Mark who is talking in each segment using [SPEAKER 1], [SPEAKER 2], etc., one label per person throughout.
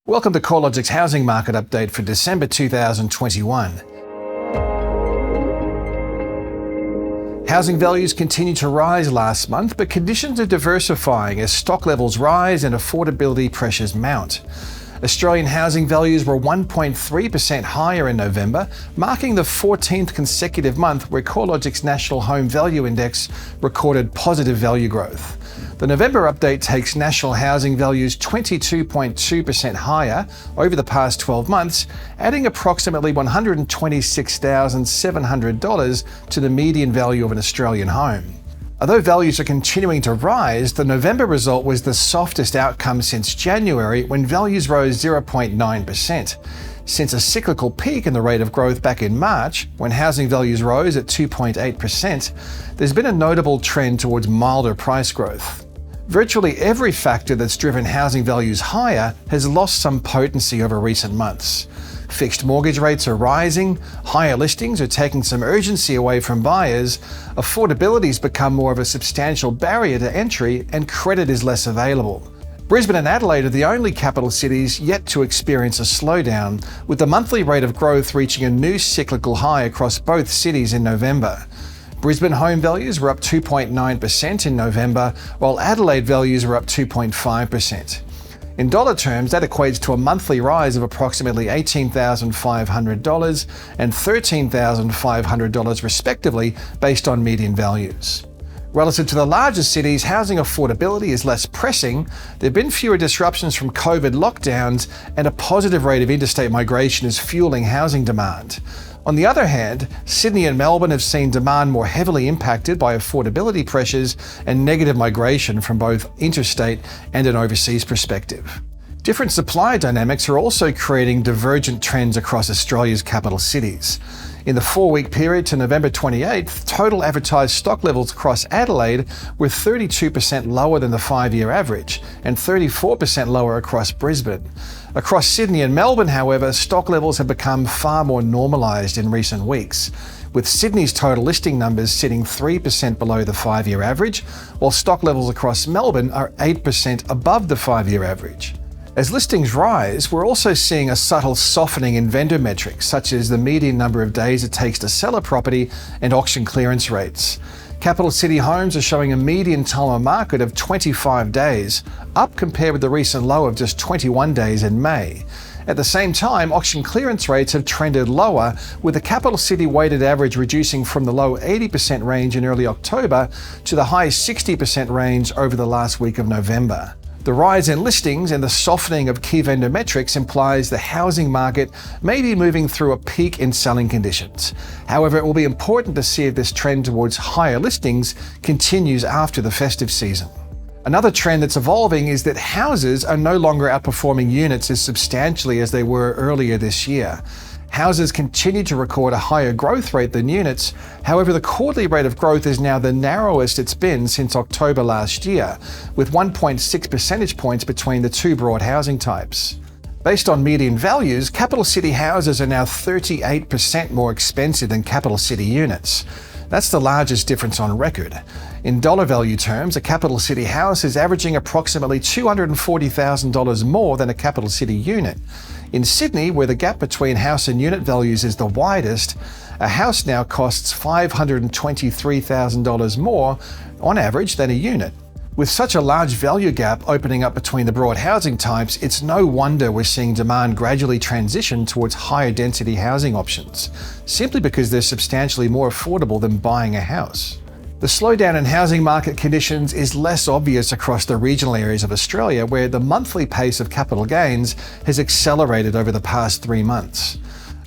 [SPEAKER 1] Welcome to CoreLogic's housing market update for December 2021. Housing values continued to rise last month, but conditions are diversifying as stock levels rise and affordability pressures mount. Australian housing values were 1.3% higher in November, marking the 14th consecutive month where CoreLogic's National Home Value Index recorded positive value growth. The November update takes national housing values 22.2% higher over the past 12 months, adding approximately $126,700 to the median value of an Australian home. Although values are continuing to rise, the November result was the softest outcome since January, when values rose 0.9%. Since a cyclical peak in the rate of growth back in March, when housing values rose at 2.8%, there's been a notable trend towards milder price growth. Virtually every factor that's driven housing values higher has lost some potency over recent months. Fixed mortgage rates are rising, higher listings are taking some urgency away from buyers, affordability's become more of a substantial barrier to entry, and credit is less available. Brisbane and Adelaide are the only capital cities yet to experience a slowdown, with the monthly rate of growth reaching a new cyclical high across both cities in November. Brisbane home values were up 2.9% in November, while Adelaide values were up 2.5%. In dollar terms, that equates to a monthly rise of approximately $18,500 and $13,500 respectively, based on median values. Relative to the larger cities, housing affordability is less pressing. There have been fewer disruptions from COVID lockdowns, and a positive rate of interstate migration is fueling housing demand. On the other hand, Sydney and Melbourne have seen demand more heavily impacted by affordability pressures and negative migration from both interstate and an overseas perspective. Different supply dynamics are also creating divergent trends across Australia's capital cities. In the 4-week period to November 28th, total advertised stock levels across Adelaide were 32% lower than the 5-year average and 34% lower across Brisbane. Across Sydney and Melbourne, however, stock levels have become far more normalised in recent weeks, with Sydney's total listing numbers sitting 3% below the 5-year average, while stock levels across Melbourne are 8% above the 5-year average. As listings rise, we're also seeing a subtle softening in vendor metrics, such as the median number of days it takes to sell a property and auction clearance rates. Capital city homes are showing a median time on market of 25 days, up compared with the recent low of just 21 days in May. At the same time, auction clearance rates have trended lower, with the capital city weighted average reducing from the low 80% range in early October to the high 60% range over the last week of November. The rise in listings and the softening of key vendor metrics implies the housing market may be moving through a peak in selling conditions. However, it will be important to see if this trend towards higher listings continues after the festive season. Another trend that's evolving is that houses are no longer outperforming units as substantially as they were earlier this year. Houses continue to record a higher growth rate than units. However, the quarterly rate of growth is now the narrowest it's been since October last year, with 1.6 percentage points between the two broad housing types. Based on median values, capital city houses are now 38% more expensive than capital city units. That's the largest difference on record. In dollar value terms, a capital city house is averaging approximately $240,000 more than a capital city unit. In Sydney, where the gap between house and unit values is the widest, a house now costs $523,000 more on average than a unit. With such a large value gap opening up between the broad housing types, it's no wonder we're seeing demand gradually transition towards higher density housing options, simply because they're substantially more affordable than buying a house. The slowdown in housing market conditions is less obvious across the regional areas of Australia, where the monthly pace of capital gains has accelerated over the past 3 months.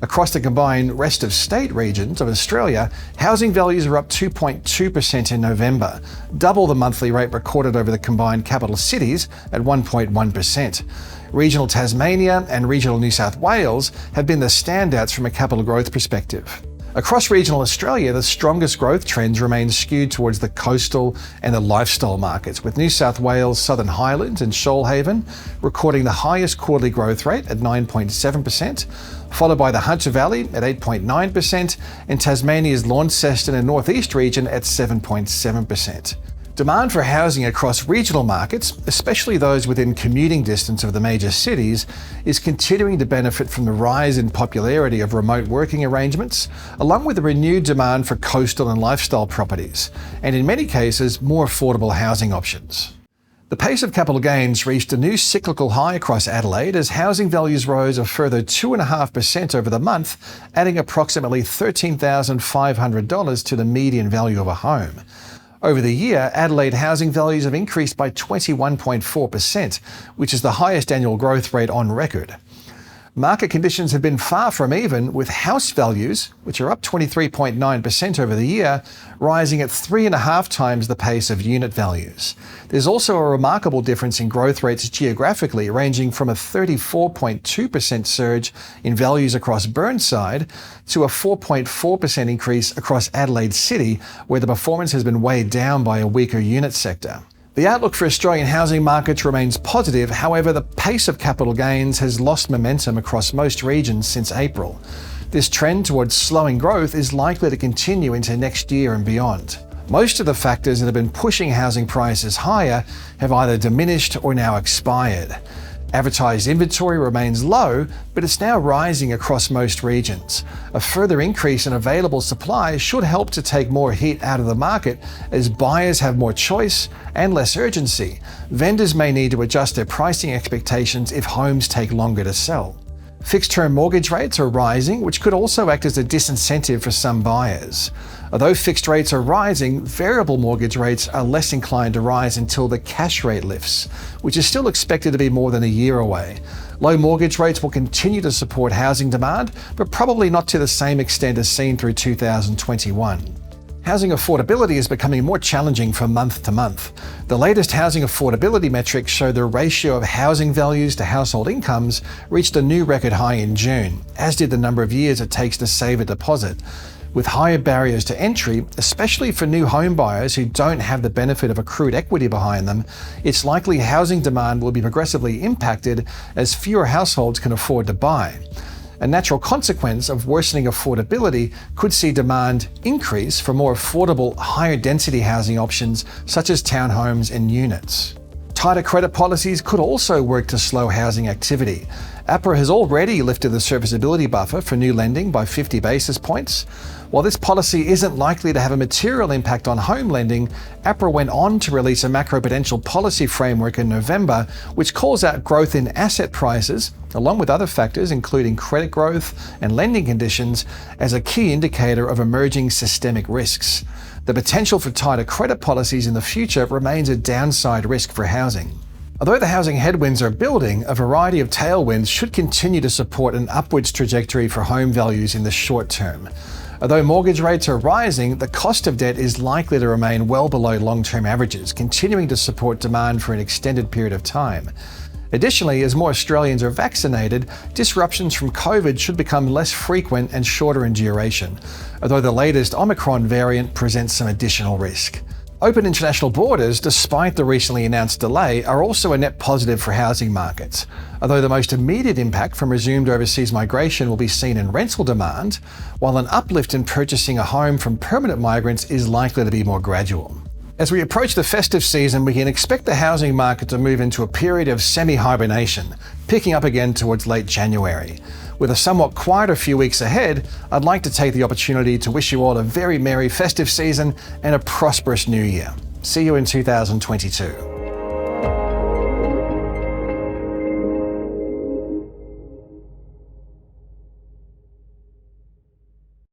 [SPEAKER 1] Across the combined rest of state regions of Australia, housing values are up 2.2% in November, double the monthly rate recorded over the combined capital cities at 1.1%. Regional Tasmania and regional New South Wales have been the standouts from a capital growth perspective. Across regional Australia, the strongest growth trends remain skewed towards the coastal and the lifestyle markets, with New South Wales, Southern Highlands and Shoalhaven recording the highest quarterly growth rate at 9.7%, followed by the Hunter Valley at 8.9% and Tasmania's Launceston and North East region at 7.7%. Demand for housing across regional markets, especially those within commuting distance of the major cities, is continuing to benefit from the rise in popularity of remote working arrangements, along with the renewed demand for coastal and lifestyle properties, and in many cases, more affordable housing options. The pace of capital gains reached a new cyclical high across Adelaide as housing values rose a further 2.5% over the month, adding approximately $13,500 to the median value of a home. Over the year, Adelaide housing values have increased by 21.4%, which is the highest annual growth rate on record. Market conditions have been far from even, with house values, which are up 23.9% over the year, rising at 3.5 times the pace of unit values. There's also a remarkable difference in growth rates geographically, ranging from a 34.2% surge in values across Burnside to a 4.4% increase across Adelaide City, where the performance has been weighed down by a weaker unit sector. The outlook for Australian housing markets remains positive, however, the pace of capital gains has lost momentum across most regions since April. This trend towards slowing growth is likely to continue into next year and beyond. Most of the factors that have been pushing housing prices higher have either diminished or now expired. Advertised inventory remains low, but it's now rising across most regions. A further increase in available supply should help to take more heat out of the market as buyers have more choice and less urgency. Vendors may need to adjust their pricing expectations if homes take longer to sell. Fixed-term mortgage rates are rising, which could also act as a disincentive for some buyers. Although fixed rates are rising, variable mortgage rates are less inclined to rise until the cash rate lifts, which is still expected to be more than a year away. Low mortgage rates will continue to support housing demand, but probably not to the same extent as seen through 2021. Housing affordability is becoming more challenging from month to month. The latest housing affordability metrics show the ratio of housing values to household incomes reached a new record high in June, as did the number of years it takes to save a deposit. With higher barriers to entry, especially for new home buyers who don't have the benefit of accrued equity behind them, it's likely housing demand will be progressively impacted as fewer households can afford to buy. A natural consequence of worsening affordability could see demand increase for more affordable, higher density housing options such as townhomes and units. Tighter credit policies could also work to slow housing activity. APRA has already lifted the serviceability buffer for new lending by 50 basis points. While this policy isn't likely to have a material impact on home lending, APRA went on to release a macroprudential policy framework in November, which calls out growth in asset prices, along with other factors including credit growth and lending conditions, as a key indicator of emerging systemic risks. The potential for tighter credit policies in the future remains a downside risk for housing. Although the housing headwinds are building, a variety of tailwinds should continue to support an upwards trajectory for home values in the short term. Although mortgage rates are rising, the cost of debt is likely to remain well below long-term averages, continuing to support demand for an extended period of time. Additionally, as more Australians are vaccinated, disruptions from COVID should become less frequent and shorter in duration, although the latest Omicron variant presents some additional risk. Open international borders, despite the recently announced delay, are also a net positive for housing markets. Although the most immediate impact from resumed overseas migration will be seen in rental demand, while an uplift in purchasing a home from permanent migrants is likely to be more gradual. As we approach the festive season, we can expect the housing market to move into a period of semi-hibernation, picking up again towards late January. With a somewhat quieter few weeks ahead, I'd like to take the opportunity to wish you all a very merry festive season and a prosperous new year. See you in 2022.